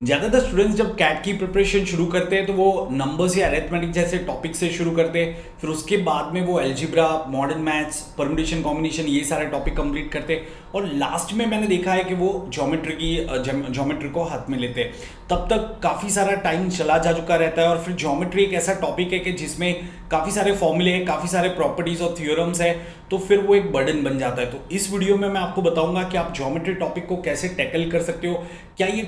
ज़्यादातर स्टूडेंट्स जब कैट की प्रिपरेशन शुरू करते हैं तो वो नंबर्स या अरिथमेटिक जैसे टॉपिक से शुरू करते हैं, फिर उसके बाद में वो algebra, modern maths, permutation combination ये सारे टॉपिक कंप्लीट करते हैं और लास्ट में मैंने देखा है कि वो ज्योमेट्री को हाथ में लेते हैं। तब तक काफ़ी सारा टाइम चला जा चुका रहता है और फिर ज्योमेट्री एक ऐसा टॉपिक है कि जिसमें काफ़ी सारे फॉर्मूले हैं, काफ़ी सारे प्रॉपर्टीज़ और थ्योरम्स है, तो फिर वो एक बर्डन बन जाता है। तो इस वीडियो में मैं आपको बताऊंगा कि आप ज्योमेट्री टॉपिक को कैसे टैकल कर सकते हो, क्या ये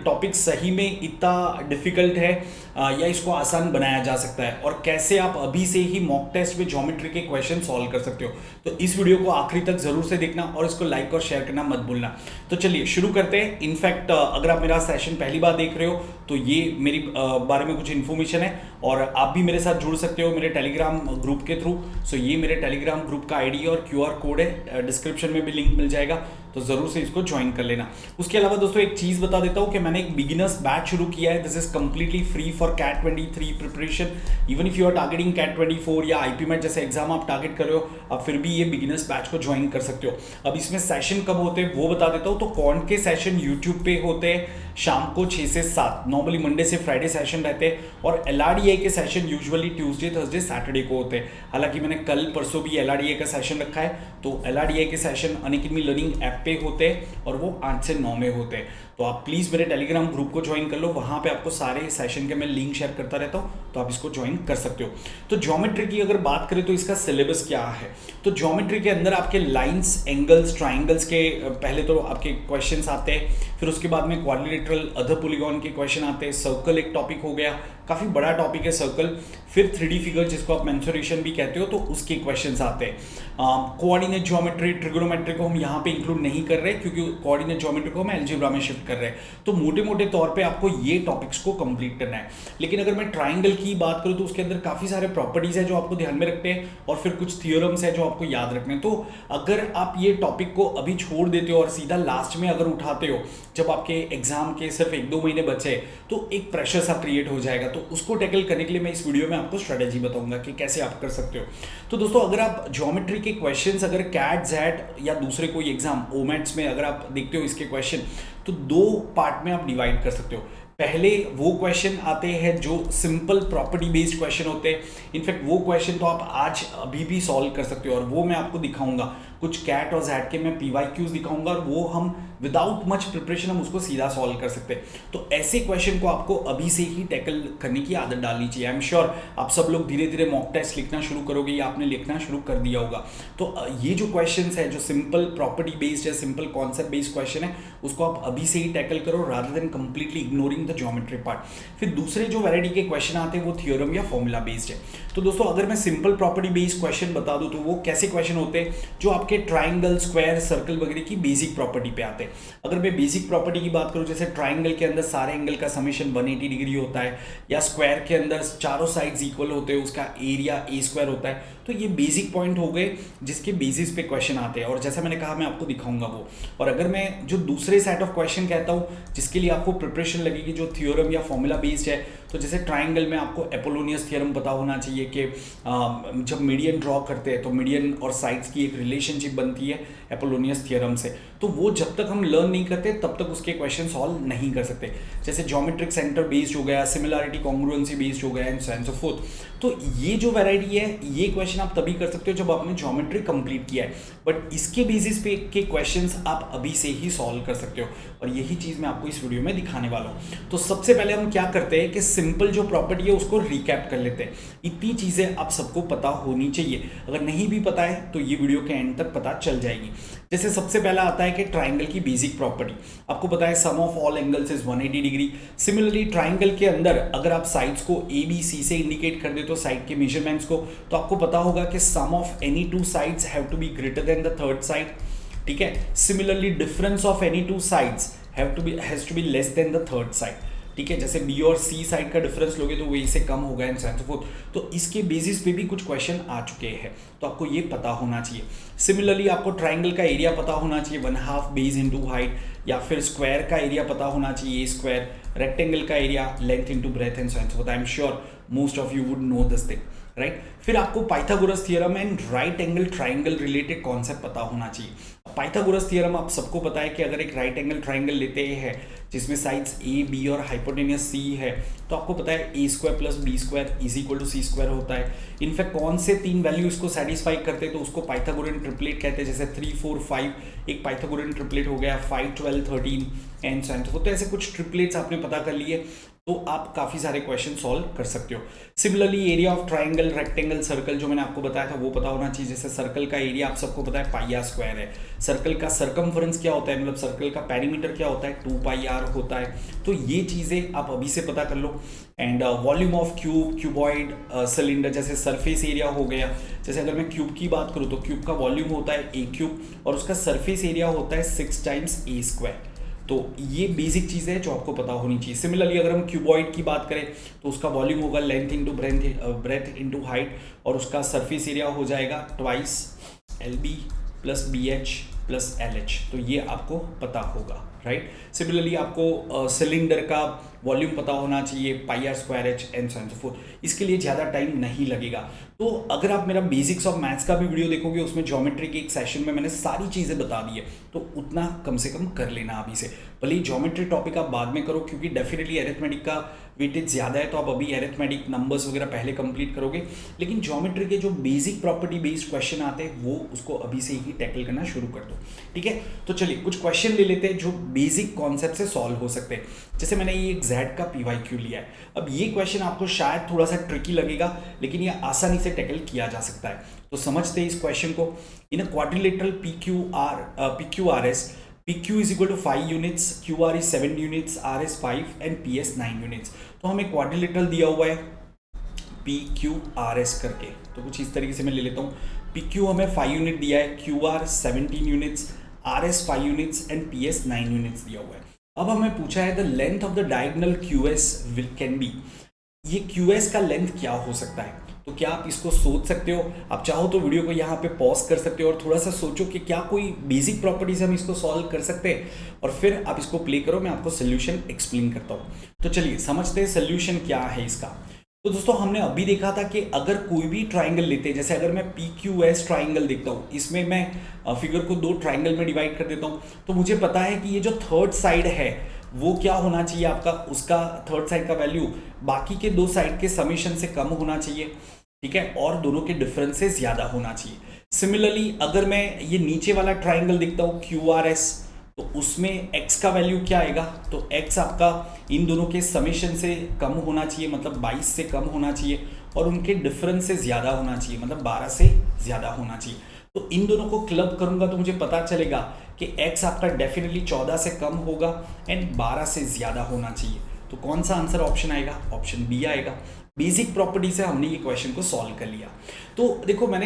टॉपिक सही में इतना डिफिकल्ट है या इसको आसान बनाया जा सकता है, और कैसे आप अभी से ही मॉक टेस्ट में ज्योमेट्री के क्वेश्चन सॉल्व कर सकते हो। तो इस वीडियो को आखिरी तक जरूर से देखना और इसको लाइक और शेयर करना मत भूलना। तो चलिए शुरू करते हैं। इनफैक्ट अगर आप मेरा सेशन पहली बार देख रहे हो तो ये मेरी बारे में कुछ इन्फॉर्मेशन है और आप भी मेरे साथ जुड़ सकते हो मेरे टेलीग्राम ग्रुप के थ्रू। सो ये मेरे टेलीग्राम ग्रुप का आईडी और क्यूआर कोड है, डिस्क्रिप्शन में भी लिंक मिल जाएगा, तो ज़रूर से इसको ज्वाइन कर लेना। उसके अलावा दोस्तों एक चीज़ बता देता हूँ कि मैंने एक बिगिनर्स बैच शुरू किया है। This is completely free for CAT 23 preparation. Even if you are targeting CAT 24 या आईपी मैट जैसे एग्जाम आप टारगेट कर रहे हो, आप फिर भी ये बिगिनर्स बैच को ज्वाइन कर सकते हो। अब इसमें सेशन कब होते हैं वो बता देता हूँ। तो कौन के सेशन यूट्यूब पे होते हैं शाम को 6 से 7, नॉर्मली मंडे से फ्राइडे सेशन रहते हैं, और LRDI के session usually Tuesday, Thursday, Saturday को होते हैं। हालांकि मैंने कल परसों भी LRDI का सेशन रखा है, तो LRDI के सेशन अनअकैडमी लर्निंग ऐप पे होते हैं और वो 8 से 9 में होते हैं। तो आप प्लीज़ मेरे टेलीग्राम ग्रुप को ज्वाइन कर लो, वहाँ पे आपको सारे सेशन के मैं लिंक शेयर करता रहता हूँ, तो आप इसको ज्वाइन कर सकते हो। तो ज्योमेट्री की अगर बात करें तो इसका सिलेबस क्या है, तो ज्योमेट्री के अंदर आपके लाइंस, एंगल्स, ट्राइंगल्स के पहले तो आपके क्वेश्चंस आते हैं, फिर उसके बाद में क्वाड्रिलेटरल, अदर पॉलीगॉन के क्वेश्चन आते हैं, सर्कल एक टॉपिक हो गया, काफ़ी बड़ा टॉपिक है सर्कल, फिर 3D फिगर जिसको आप मेंसुरेशन भी कहते हो तो उसके क्वेश्चंस आते हैं। कोऑर्डिनेट ज्योमेट्री, ट्रिगोनोमेट्री को हम यहाँ पे इंक्लूड नहीं कर रहे क्योंकि कोऑर्डिनेट ज्योमेट्री को हम अलजेब्रा में शिफ्ट कर रहे हैं। तो मोटे मोटे तौर पे आपको ये टॉपिक्स को कंप्लीट करना है। लेकिन अगर मैं ट्राइंगल की बात करूँ तो उसके अंदर काफ़ी सारे प्रॉपर्टीज है जो आपको ध्यान में रखते हैं और फिर कुछ थियोरम्स है जो आपको याद रखने हैं। तो अगर आप ये टॉपिक को अभी छोड़ देते हो और सीधा लास्ट में अगर उठाते हो जब आपके एग्जाम के सिर्फ 1-2 महीने बचे, तो एक प्रेशर सा क्रिएट हो जाएगा। तो उसको टैकल करने के लिए मैं इस वीडियो में आपको स्ट्रेटेजी बताऊंगा कि कैसे आप कर सकते हो। तो दोस्तों अगर आप ज्योमेट्री के क्वेश्चंस अगर कैट, जेट या दूसरे कोई एग्जाम ओमेट्स में अगर आप देखते हो इसके क्वेश्चन, तो 2 पार्ट में आप डिवाइड कर सकते हो। पहले वो क्वेश्चन आते हैं जो सिंपल प्रॉपर्टी बेस्ड क्वेश्चन होते हैं। इनफैक्ट वो क्वेश्चन तो आप आज अभी भी सॉल्व कर सकते हो और वो मैं आपको दिखाऊंगा। कुछ कैट और जैट के मैं PYQs दिखाऊंगा और वो हम विदाउट मच प्रिपरेशन हम उसको सीधा सॉल्व कर सकते हैं। तो ऐसे क्वेश्चन को आपको अभी से ही टैकल करने की आदत डालनी चाहिए। आई एम श्योर आप सब लोग धीरे धीरे मॉक टेस्ट लिखना शुरू करोगे या आपने लिखना शुरू कर दिया होगा। तो ये जो क्वेश्चन है जो सिंपल प्रॉपर्टी बेस्ड है, सिंपल कॉन्सेप्ट बेस्ड क्वेश्चन है, उसको आप अभी से ही टैकल करो rather than completely ignoring the geometry part. फिर दूसरे जो वैरायटी के क्वेश्चन आते हैं वो थ्योरम या फॉर्मूला बेस्ड है। तो दोस्तों अगर मैं सिंपल प्रॉपर्टी बेस्ड क्वेश्चन बता दूं तो वो कैसे क्वेश्चन होते हैं जो आपके ट्राइंगल, स्क्वायर, सर्कल वगैरह की बेसिक प्रॉपर्टी पे आते हैं। अगर मैं बेसिक प्रॉपर्टी की बात करूं, जैसे ट्राइंगल के अंदर सारे एंगल का समेशन 180 डिग्री होता है, या स्क्वायर के अंदर चारों साइड्स इक्वल होते हैं, उसका एरिया A² होता है। तो ये बेसिक पॉइंट हो गए जिसके बेसिस पे क्वेश्चन आते हैं और जैसा मैंने कहा मैं आपको दिखाऊंगा वो। और अगर मैं जो दूसरे सेट ऑफ क्वेश्चन कहता हूँ जिसके लिए आपको प्रिपरेशन लगेगी जो थ्योरम या फॉर्मूला बेस्ड है, तो जैसे ट्राइंगल में आपको एपोलोनियस थ्योरम पता होना चाहिए कि जब मीडियन ड्रॉ करते हैं तो मीडियन और साइड्स की एक रिलेशनशिप बनती है एपोलोनियस थ्योरम से। तो वो जब तक हम लर्न नहीं करते तब तक उसके क्वेश्चन सॉल्व नहीं कर सकते। जैसे ज्योमेट्रिक सेंटर बेस्ड हो गया, सिमिलैरिटी कॉन्ग्रुएंसी बेस्ड हो गया and so and so fourth. तो ये जो वैरायटी है ये क्वेश्चन आप तभी कर सकते हो जब आपने ज्योमेट्री कंप्लीट किया है, बट इसके बेसिस पे के क्वेश्चंस आप अभी से ही सॉल्व कर सकते हो और यही चीज़ मैं आपको इस वीडियो में दिखाने वाला हूँ। तो सबसे पहले हम क्या करते हैं कि सिंपल जो प्रॉपर्टी है उसको रिकैप कर लेते हैं। इतनी चीज़ें आप सबको पता होनी चाहिए, अगर नहीं भी पता है तो ये वीडियो के एंड तक पता चल जाएगी। जैसे सबसे पहला आता है कि ट्राइंगल की बेसिक प्रॉपर्टी आपको पता है, sum of all angles is 180 degree. Similarly triangle के अंदर अगर आप साइड्स को ABC से इंडिकेट कर दे तो साइड के मेजरमेंट्स को, तो आपको पता होगा कि sum of any 2 sides have to be greater than the third side. ठीक है, similarly difference of any 2 sides has to be less than the third side. ठीक है, जैसे B और C साइड का डिफरेंस लोगे तो वो इससे कम होगा एंड सो फोर्थ। तो इसके बेसिस पे भी कुछ क्वेश्चन आ चुके हैं, तो आपको ये पता होना चाहिए। सिमिलरली आपको ट्राइंगल का एरिया पता होना चाहिए 1/2 बेस इनटू हाइट, या फिर स्क्वायर का एरिया पता होना चाहिए A², रेक्टेंगल का area length into breadth and so fourth. I am sure most of you would know this thing, right. फिर आपको Pythagoras theorem and right angle triangle related concept पता होना चाहिए। पाइथागोरस थ्योरम आप सबको पता है कि अगर एक राइट एंगल ट्राइंगल लेते हैं जिसमें साइड्स ए बी और हाइपोटेनियस सी है, तो आपको पता है A square plus B square is equal to C square होता है। इनफैक्ट कौन से 3 वैल्यू इसको सेटिस्फाई करते हैं तो उसको पाइथागोरियन ट्रिपलेट कहते हैं। जैसे 3 4 5 एक पाइथागोरियन ट्रिपलेट हो गया, 5 12 13 एंड सो ऑन। तो ऐसे कुछ ट्रिपलेट्स आपने पता कर लिए तो आप काफ़ी सारे क्वेश्चन सॉल्व कर सकते हो। Similarly area of triangle, rectangle, circle जो मैंने आपको बताया था वो पता होना चाहिए। जैसे सर्कल का एरिया आप सबको पता है पाई आर स्क्वायर है, सर्कल का सर्कमफ्रेंस क्या होता है, मतलब सर्कल का पेरीमीटर क्या होता है 2 पाई आर होता है। तो ये चीज़ें आप अभी से पता कर लो। And volume of cube, cuboid, cylinder, जैसे सरफेस एरिया हो गया। जैसे अगर मैं क्यूब की बात करूँ तो क्यूब का वॉल्यूम होता है ए क्यूब और उसका सरफेस एरिया होता है 6 टाइम्स ए स्क्वायर। तो ये बेसिक चीज़ें हैं जो आपको पता होनी चाहिए। सिमिलरली अगर हम क्यूबॉइड की बात करें तो उसका वॉल्यूम होगा length into breadth into height और उसका सरफेस एरिया हो जाएगा twice L B plus B H plus L H. तो ये आपको पता होगा, राइट। सिमिलरली आपको सिलेंडर का वॉल्यूम पता होना चाहिए pi are square H and so forth. इसके लिए ज़्यादा टाइम नहीं लगेगा। तो अगर आप मेरा बेसिक्स ऑफ मैथ्स का भी वीडियो देखोगे उसमें ज्योमेट्री के एक सेशन में मैंने सारी चीज़ें बता दी है, तो उतना कम से कम कर लेना अभी से। भले ही ज्योमेट्री टॉपिक आप बाद में करो क्योंकि डेफिनेटली अरिथमेटिक का वेटेज ज़्यादा है, तो आप अभी अरिथमेटिक नंबर्स वगैरह पहले कंप्लीट करोगे। लेकिन ज्योमेट्री के जो बेसिक प्रॉपर्टी बेस्ड क्वेश्चन आते हैं वो उसको अभी से ही टैकल करना शुरू कर दो, ठीक है। तो चलिए कुछ क्वेश्चन ले लेते हैं जो बेसिक कॉन्सेप्ट से सॉल्व हो सकते हैं। जैसे मैंने ये एक जेड का PYQ लिया है। अब ये क्वेश्चन आपको शायद थोड़ा सा ट्रिकी लगेगा लेकिन ये आसानी से टैकल किया जा सकता है। तो समझते हैं इस क्वेश्चन को। In a quadrilateral PQRS, PQ is equal to 5 units, QR is 7 units, RS 5 and PS 9 units। तो हमें क्वाड्रिलेटरल दिया हुआ है PQRS करके, तो कुछ इस तरीके से मैं ले लेता हूँ। PQ हमें 5 यूनिट दिया है, QR 17 units, RS 5 units and PS 9 units दिया हुआ है। अब हमें पूछा है the length of the diagonal QS can be. ये QS का लेंथ क्या हो सकता है? तो क्या आप इसको सोच सकते हो? आप चाहो तो वीडियो को यहाँ पे पॉज कर सकते हो और थोड़ा सा सोचो कि क्या कोई बेसिक प्रॉपर्टीज हम इसको सॉल्व कर सकते हैं, और फिर आप इसको प्ले करो, मैं आपको सोल्यूशन एक्सप्लेन करता हूँ। तो चलिए समझते हैं सोल्यूशन क्या है इसका। तो दोस्तों हमने अभी देखा था कि अगर कोई भी ट्राइंगल लेते हैं, जैसे अगर मैं PQS ट्राइंगल देखता हूँ, इसमें मैं फिगर को 2 ट्राइंगल में डिवाइड कर देता हूँ, तो मुझे पता है कि ये जो थर्ड साइड है वो क्या होना चाहिए आपका, उसका थर्ड साइड का वैल्यू बाकी के 2 साइड के समेशन से कम होना चाहिए, ठीक है, और दोनों के डिफरेंस से ज़्यादा होना चाहिए। सिमिलरली अगर मैं ये नीचे वाला ट्राइंगल देखता हूँ QRS, तो उसमें x का वैल्यू क्या आएगा, तो x आपका इन दोनों के समेशन से कम होना चाहिए, मतलब 22 से कम होना चाहिए, और उनके डिफरेंस से ज़्यादा होना चाहिए, मतलब 12 से ज़्यादा होना चाहिए। तो इन दोनों को क्लब करूंगा तो मुझे पता चलेगा कि x आपका डेफिनेटली 14 से कम होगा एंड 12 से ज़्यादा होना चाहिए। तो कौन सा आंसर ऑप्शन आएगा? ऑप्शन बी आएगा। बेसिक प्रॉपर्टी से हमने ये क्वेश्चन को सॉल्व कर लिया। तो देखो मैं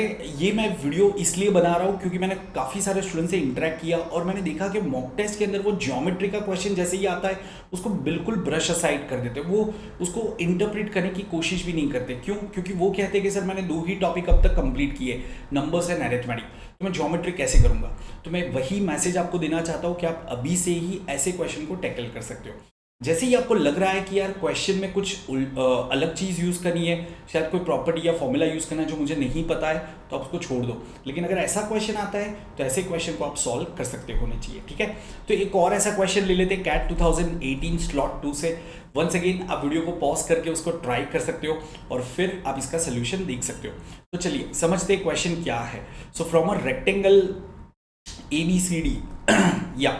वीडियो इसलिए बना रहा हूँ क्योंकि मैंने काफ़ी सारे स्टूडेंट से इंटरेक्ट किया और मैंने देखा कि मॉक टेस्ट के अंदर वो ज्योमेट्री का क्वेश्चन जैसे ही आता है उसको बिल्कुल ब्रश असाइड कर देते, वो उसको इंटरप्रेट करने की कोशिश भी नहीं करते। क्यों? क्योंकि वो कहते हैं कि सर मैंने 2 ही टॉपिक अब तक कंप्लीट किए, नंबर्स एंड अरिथमेटिक, तो मैं ज्योमेट्री कैसे करूँगा। तो मैं वही मैसेज आपको देना चाहता हूँ कि आप अभी से ही ऐसे क्वेश्चन को टैकल कर सकते हो। जैसे ही आपको लग रहा है कि यार क्वेश्चन में कुछ अलग चीज़ यूज़ करनी है, शायद कोई प्रॉपर्टी या फॉर्मूला यूज़ करना है जो मुझे नहीं पता है, तो आप उसको छोड़ दो। लेकिन अगर ऐसा क्वेश्चन आता है तो ऐसे क्वेश्चन को आप सॉल्व कर सकते होने चाहिए, ठीक है। तो एक और ऐसा क्वेश्चन ले लेते हैं कैट 2018 स्लॉट 2 से। वंस अगेन आप वीडियो को पॉज करके उसको ट्राई कर सकते हो और फिर आप इसका सोल्यूशन देख सकते हो। तो चलिए समझते हैं क्वेश्चन क्या है। So from a rectangle ABCD या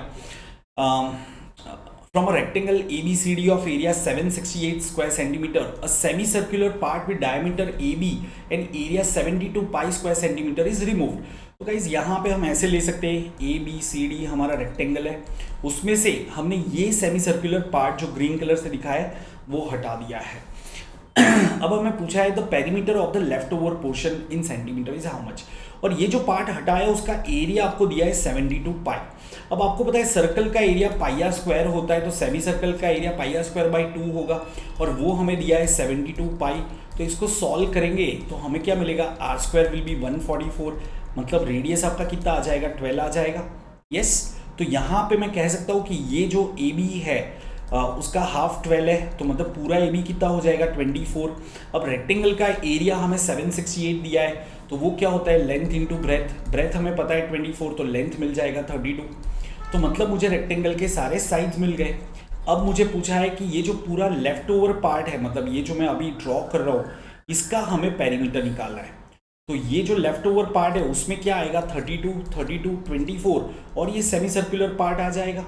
from a rectangle ABCD of area 768 square centimeter, a semicircular part with diameter AB and area 72 pi square centimeter is removed। तो गाइज यहाँ पे हम ऐसे ले सकते हैं ABCD हमारा रेक्टेंगल है, उसमें से हमने ये सेमी सर्कुलर पार्ट जो ग्रीन कलर से दिखा है वो हटा दिया है। अब हमें पूछा है the perimeter of the left over portion in centimetre is how much, और ये जो पार्ट हटाया उसका एरिया आपको दिया है 72 पाई। अब आपको पता है सर्कल का एरिया पाई आर स्क्वायर होता है, तो सेमी सर्कल का area pi are square by 2 होगा और वो हमें दिया है 72 पाई। तो इसको सॉल्व करेंगे तो हमें क्या मिलेगा, आर स्क्वायर विल बी 144, मतलब रेडियस आपका कितना आ जाएगा, 12 आ जाएगा। यस, तो यहाँ पे मैं कह सकता हूँ कि ये जो AB है उसका हाफ 12 है, तो मतलब पूरा AB कितना हो जाएगा 24। अब रेक्टेंगल का एरिया हमें 768 दिया है, तो वो क्या होता है लेंथ इंटू ब्रेथ हमें पता है 24, तो लेंथ मिल जाएगा 32। तो मतलब मुझे रेक्टेंगल के सारे साइड्स मिल गए। अब मुझे पूछा है कि ये जो पूरा लेफ्ट ओवर पार्ट है, मतलब ये जो मैं अभी ड्रॉ कर रहा हूँ, इसका हमें पेरीमीटर निकालना है। तो ये जो लेफ्ट ओवर पार्ट है उसमें क्या आएगा, 32, 32, 24, और ये सेमी सर्कुलर पार्ट आ जाएगा।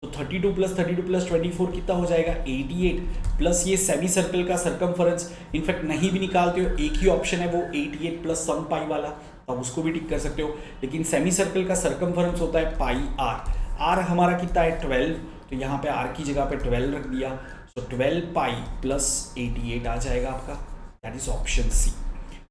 तो 32 प्लस 32 प्लस 24 कितना हो जाएगा, 88, प्लस ये सेमी सर्कल का सरकमफरेंस। इनफैक्ट नहीं भी निकालते हो, एक ही ऑप्शन है वो 88 प्लस सम पाई वाला, अब उसको भी टिक कर सकते हो। लेकिन सेमी सर्कल का सरकमफरेंस होता है पाई आर। आर हमारा कितना है, 12, तो यहाँ पे आर की जगह पे 12 रख दिया। सो 12 पाई प्लस 88 आ जाएगा आपका, दैट इज ऑप्शन सी।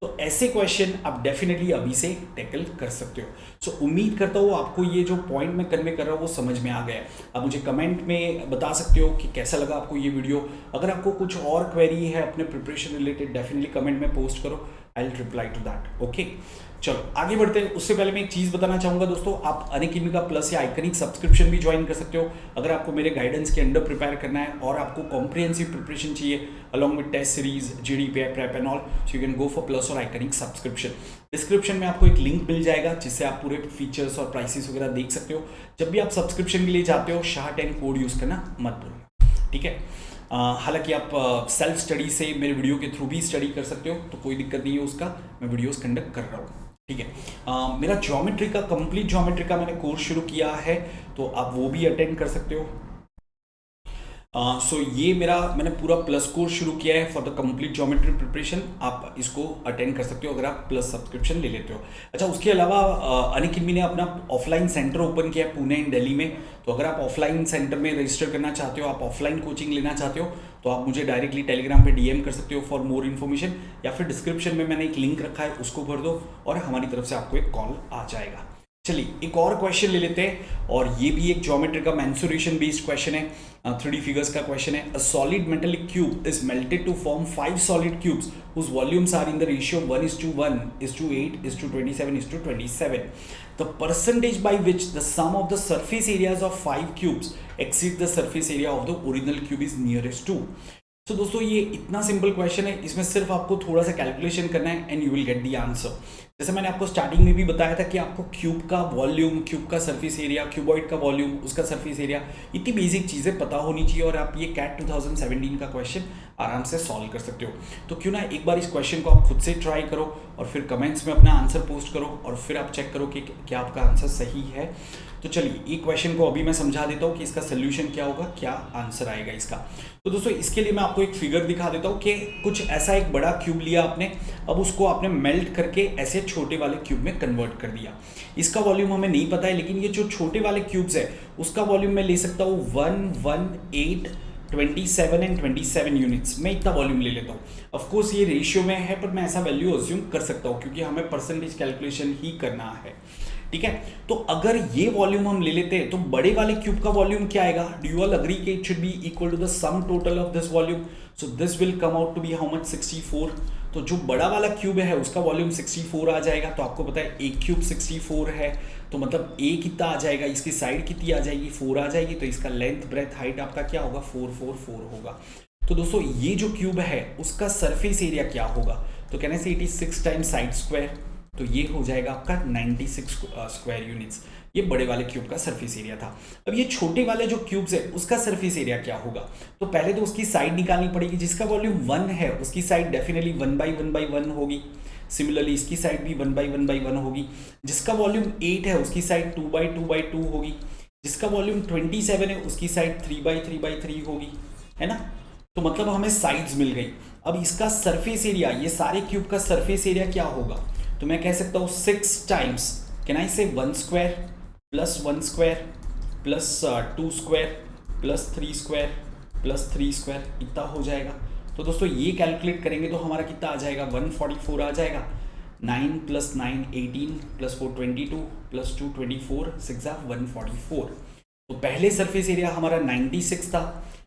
तो ऐसे क्वेश्चन आप डेफिनेटली अभी से टैकल कर सकते हो। सो उम्मीद करता हूँ आपको ये जो पॉइंट मैं कन्वे कर रहा हूँ वो समझ में आ गया है। आप मुझे कमेंट में बता सकते हो कि कैसा लगा आपको ये वीडियो। अगर आपको कुछ और क्वेरी है अपने प्रिपरेशन रिलेटेड, डेफिनेटली कमेंट में पोस्ट करो, I will reply to that. Okay, चलो आगे बढ़ते हैं। उससे पहले मैं एक चीज़ बताना चाहूँगा दोस्तों, आप अनअकैडमी का प्लस या आइकनिक सब्सक्रिप्शन भी ज्वाइन कर सकते हो अगर आपको मेरे गाइडेंस के अंडर प्रिपेयर करना है और आपको कॉम्प्रिहेंसिव प्रिपरेशन चाहिए along with test series, GDPI prep and all. So you can go for plus और आइकनिक सब्सक्रिप्शन। डिस्क्रिप्शन में आपको एक लिंक मिल जाएगा जिससे आप पूरे फीचर्स और प्राइसेस वगैरह देख सकते हो। जब भी आप सब्सक्रिप्शन के लिए जाते हो, SHAH10 कोड यूज़ करना मत भूलना, ठीक है। हालांकि आप सेल्फ स्टडी से मेरे वीडियो के थ्रू भी स्टडी कर सकते हो, तो कोई दिक्कत नहीं है उसका, मैं वीडियोस कंडक्ट कर रहा हूँ, ठीक है। मेरा ज्योमेट्री का, कंप्लीट ज्योमेट्री का मैंने कोर्स शुरू किया है, तो आप वो भी अटेंड कर सकते हो। सो ये मैंने पूरा प्लस कोर्स शुरू किया है for the complete geometry preparation, आप इसको अटेंड कर सकते हो अगर आप प्लस सब्सक्रिप्शन ले लेते हो। अच्छा, उसके अलावा अनअकैडमी ने अपना ऑफलाइन सेंटर ओपन किया है पुणे एंड दिल्ली में। तो अगर आप ऑफलाइन सेंटर में रजिस्टर करना चाहते हो, आप ऑफलाइन कोचिंग लेना चाहते हो, तो आप मुझे डायरेक्टली टेलीग्राम पे डीएम कर सकते हो फॉर मोर इन्फॉर्मेशन, या फिर डिस्क्रिप्शन में मैंने एक लिंक रखा है उसको भर दो और हमारी तरफ से आपको एक कॉल आ जाएगा। चलिए एक और क्वेश्चन ले लेते हैं, और ये भी एक ज्योमेट्री का मेंसुरेशन बेस्ड क्वेश्चन है, 3D फिगर्स का क्वेश्चन है। A solid metallic cube is melted to form 5 solid cubes whose volumes are in the ratio 1:1, 8, 27, 27. The percentage by which the sum of the surface areas of 5 cubes exceed the surface area of the original cube is nearest to. तो दोस्तों ये इतना simple question है, इसमें सिर्फ आपको थोड़ा सा कैलकुलेशन करना है and you will get the answer. जैसे मैंने आपको स्टार्टिंग में भी बताया था कि आपको क्यूब का वॉल्यूम, क्यूब का सरफेस एरिया, क्यूबॉइड का वॉल्यूम, उसका सरफेस एरिया, इतनी बेसिक चीज़ें पता होनी चाहिए, और आप ये कैट 2017 का क्वेश्चन आराम से सॉल्व कर सकते हो। तो क्यों ना एक बार इस क्वेश्चन को आप खुद से ट्राई करो और फिर कमेंट्स में अपना आंसर पोस्ट करो, और फिर आप चेक करो कि क्या आपका आंसर सही है। तो चलिए एक क्वेश्चन को अभी मैं समझा देता हूँ कि इसका सोल्यूशन क्या होगा, क्या आंसर आएगा इसका। तो दोस्तों इसके लिए मैं आपको एक फिगर दिखा देता हूँ कि कुछ ऐसा एक बड़ा क्यूब लिया आपने, अब उसको आपने मेल्ट करके ऐसे छोटे वाले क्यूब में कन्वर्ट कर दिया। इसका वॉल्यूम हमें नहीं पता है, लेकिन ये जो छोटे वाले क्यूब्स है उसका वॉल्यूम मैं ले सकता हूँ 1, 1, 8, 27 एंड 27 यूनिट्स। मैं इतना वॉल्यूम ले लेता हूँ। ऑफकोर्स ये रेशियो में है, पर मैं ऐसा वैल्यू अज्यूम कर सकता हूँ क्योंकि हमें परसेंटेज कैलकुलेशन ही करना है, ठीक है। तो अगर ये वॉल्यूम हम ले लेते हैं तो बड़े वाले क्यूब का वॉल्यूम क्या आएगा, डू यू ऑल अग्री कि it should be equal to the sum total of this volume. So this will come out to be how much, 64। तो जो बड़ा वाला क्यूब है उसका वॉल्यूम 64 आ जाएगा। तो आपको पता है एक क्यूब 64 है, तो मतलब ए कितना आ जाएगा, इसकी साइड कितनी आ जाएगी, 4 आ जाएगी। तो इसका लेंथ, ब्रेथ, हाइट आपका क्या होगा, 4, 4, 4 होगा। तो दोस्तों ये जो क्यूब है उसका सरफेस एरिया क्या होगा, तो कहने से 86 टाइम्स साइड स्क्वायर, तो ये हो जाएगा आपका 96 स्क्वायर यूनिट्स। ये बड़े वाले क्यूब का सरफेस एरिया था। अब ये छोटे वाले जो क्यूब्स है उसका सरफेस एरिया क्या होगा, तो पहले तो उसकी साइड निकालनी पड़ेगी। जिसका वॉल्यूम 1 है उसकी साइड डेफिनेटली 1/1/1 होगी। सिमिलरली इसकी साइड भी 1/1/1 होगी। जिसका वॉल्यूम 8 है उसकी साइड 2/2/2 होगी। जिसका वॉल्यूम 27 है उसकी साइड 3/3/3 होगी, है ना। तो मतलब हमें साइड्स मिल गई। अब इसका सरफेस एरिया, ये सारे क्यूब का सरफेस एरिया क्या होगा, तो मैं कह सकता हूँ 6 टाइम्स, कैन आई से 1 square plus 1 square plus 2 square plus 3 square plus 3 square, इतना हो जाएगा। तो दोस्तों ये कैलकुलेट करेंगे तो हमारा कितना आ जाएगा, 144 आ जाएगा। 9 + 9 18 + 4 22 + 2 24, 6 144। तो पहले सरफेस एरिया हमारा 96 था,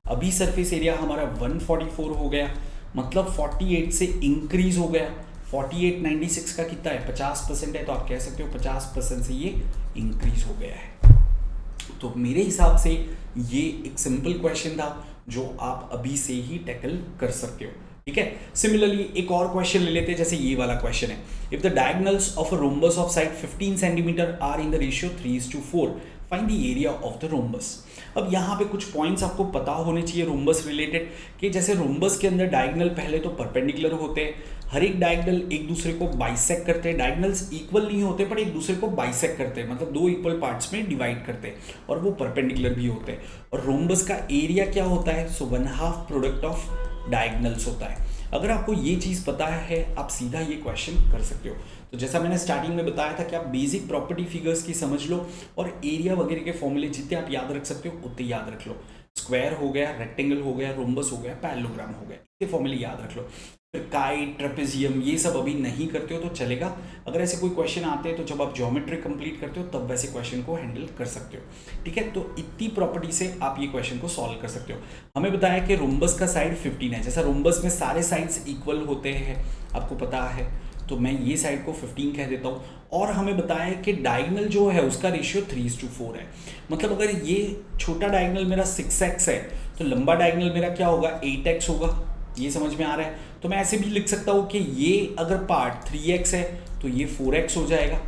अभी सरफेस एरिया हमारा 144 हो गया, मतलब 48 से इंक्रीज हो गया। 48 96 का कितना है, 50% है, तो आप कह सकते हो 50% से ये इंक्रीज हो गया है। तो मेरे हिसाब से ये एक सिंपल क्वेश्चन था जो आप अभी से ही टैकल कर सकते हो, ठीक है। सिमिलरली एक और क्वेश्चन ले लेते हैं, जैसे ये वाला क्वेश्चन है। If the diagonals of a rhombus of side 15 centimetre are in the ratio 3:4, find the area of the rhombus. अब यहाँ पे कुछ पॉइंट्स आपको पता होने चाहिए रोम्बस रिलेटेड, कि जैसे रोम्बस के अंदर डायगोनल पहले तो परपेंडिकुलर होते हैं, हर एक डायगोनल एक दूसरे को बाइसेक्ट करते हैं, डायगोनल्स इक्वल नहीं होते पर एक दूसरे को बाइसेक्ट करते हैं, मतलब दो इक्वल पार्ट्स में डिवाइड करते हैं, और वो परपेंडिकुलर भी होते हैं। और रोम्बस का एरिया क्या होता है? सो 1/2 प्रोडक्ट ऑफ डायगोनल्स होता है। अगर आपको ये चीज़ पता है आप सीधा ये क्वेश्चन कर सकते हो। तो जैसा मैंने स्टार्टिंग में बताया था कि आप बेसिक प्रॉपर्टी फिगर्स की समझ लो, और एरिया वगैरह के फॉर्मूले जितने आप याद रख सकते हो उतने याद रख लो। स्क्वायर हो गया, रेक्टेंगल हो गया, रोम्बस हो गया, पैरेललोग्राम हो गया, ये फॉर्मूले याद रख लो। फिर काइट, ट्रेपेजियम, ये सब अभी नहीं करते हो तो चलेगा। अगर ऐसे कोई क्वेश्चन आते हैं तो जब आप ज्योमेट्री कंप्लीट करते हो तब वैसे क्वेश्चन को हैंडल कर सकते हो, ठीक है। तो इतनी प्रॉपर्टी से आप ये क्वेश्चन को सॉल्व कर सकते हो। हमें बताया कि रोम्बस का साइड 15 है, जैसा रोम्बस में सारे साइड्स इक्वल होते हैं आपको पता है, तो मैं ये साइड को 15 कह देता हूँ। और हमें बताया कि डायगोनल जो है उसका रेशियो 3:4 है, मतलब अगर ये छोटा डायगोनल मेरा 6x है तो लंबा डायगोनल मेरा क्या होगा? 8x होगा। ये समझ में आ रहा है? तो मैं ऐसे भी लिख सकता हूँ कि ये अगर पार्ट 3x है तो ये 4x हो जाएगा,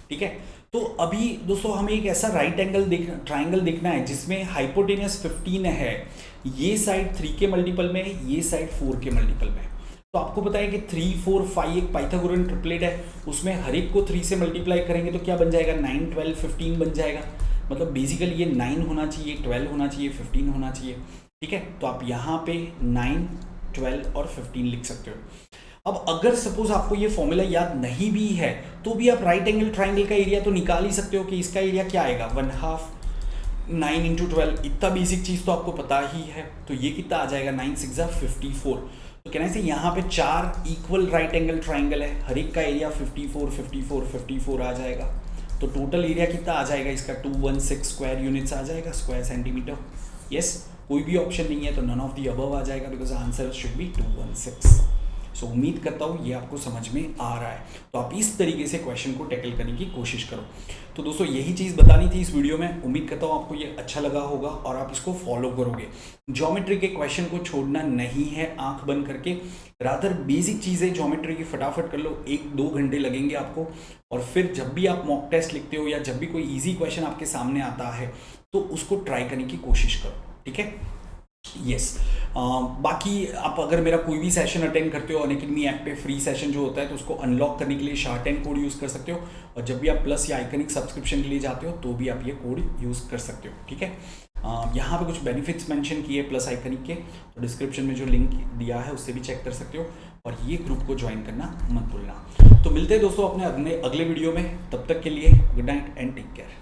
ठीक है। तो अभी दोस्तों हमें एक ऐसा राइट एंगल ट्राइंगल देखना है जिसमें हाइपोटेनियस 15 है, ये साइड 3 के मल्टीपल में है, ये साइड 4 के मल्टीपल में है। तो आपको पता है कि 3, 4, 5 एक पाइथागोरन ट्रिपलेट है, उसमें हर एक को 3 से मल्टीप्लाई करेंगे तो क्या बन जाएगा? 9, 12, 15 बन जाएगा। मतलब बेसिकली ये 9 होना चाहिए, 12 होना चाहिए, 15 होना चाहिए, ठीक है। तो आप यहाँ पे 9, 12 और 15 लिख सकते हो। अब अगर सपोज आपको ये फॉर्मूला याद नहीं भी है तो भी आप राइट एंगल ट्राइंगल का एरिया तो निकाल ही सकते हो कि इसका एरिया क्या आएगा? 1/2 9 × 12, इतना बेसिक चीज़ तो आपको पता ही है। तो ये कितना आ जाएगा? 9 6 54। तो कहना है यहाँ पे 4 इक्वल राइट एंगल ट्राइंगल है, हर एक का एरिया 54, 54, 54 आ जाएगा। तो टोटल एरिया कितना आ जाएगा इसका? 216 स्क्वायर यूनिट्स आ जाएगा, स्क्वायर सेंटीमीटर। यस, कोई भी ऑप्शन नहीं है तो नन ऑफ द अबव आ जाएगा, बिकॉज आंसर शुड बी 216। सो उम्मीद करता हूँ ये आपको समझ में आ रहा है। तो आप इस तरीके से क्वेश्चन को टैकल करने की कोशिश करो। तो दोस्तों यही चीज़ बतानी थी इस वीडियो में। उम्मीद करता हूँ आपको ये अच्छा लगा होगा और आप इसको फॉलो करोगे। ज्योमेट्री के क्वेश्चन को छोड़ना नहीं है आंख बंद करके, रादर बेसिक चीज़ें ज्योमेट्री की फटाफट कर लो, 1-2 घंटे लगेंगे आपको। और फिर जब भी आप मॉक टेस्ट लिखते हो या जब भी कोई ईजी क्वेश्चन आपके सामने आता है तो उसको ट्राई करने की कोशिश करो, ठीक है। यस, बाकी आप अगर मेरा कोई भी सेशन अटेंड करते हो अनअकैडमी ऐप पे, फ्री सेशन जो होता है, तो उसको अनलॉक करने के लिए SHART10 कोड यूज़ कर सकते हो। और जब भी आप प्लस या आइकनिक सब्सक्रिप्शन के लिए जाते हो तो भी आप ये कोड यूज़ कर सकते हो, ठीक है। यहाँ पे कुछ बेनिफिट्स मेंशन किए प्लस आइकनिक के, तो डिस्क्रिप्शन में जो लिंक दिया है उससे भी चेक कर सकते हो, और ये ग्रुप को ज्वाइन करना मत भूलना। तो मिलते हैं दोस्तों अपने अगले वीडियो में, तब तक के लिए good night and take care.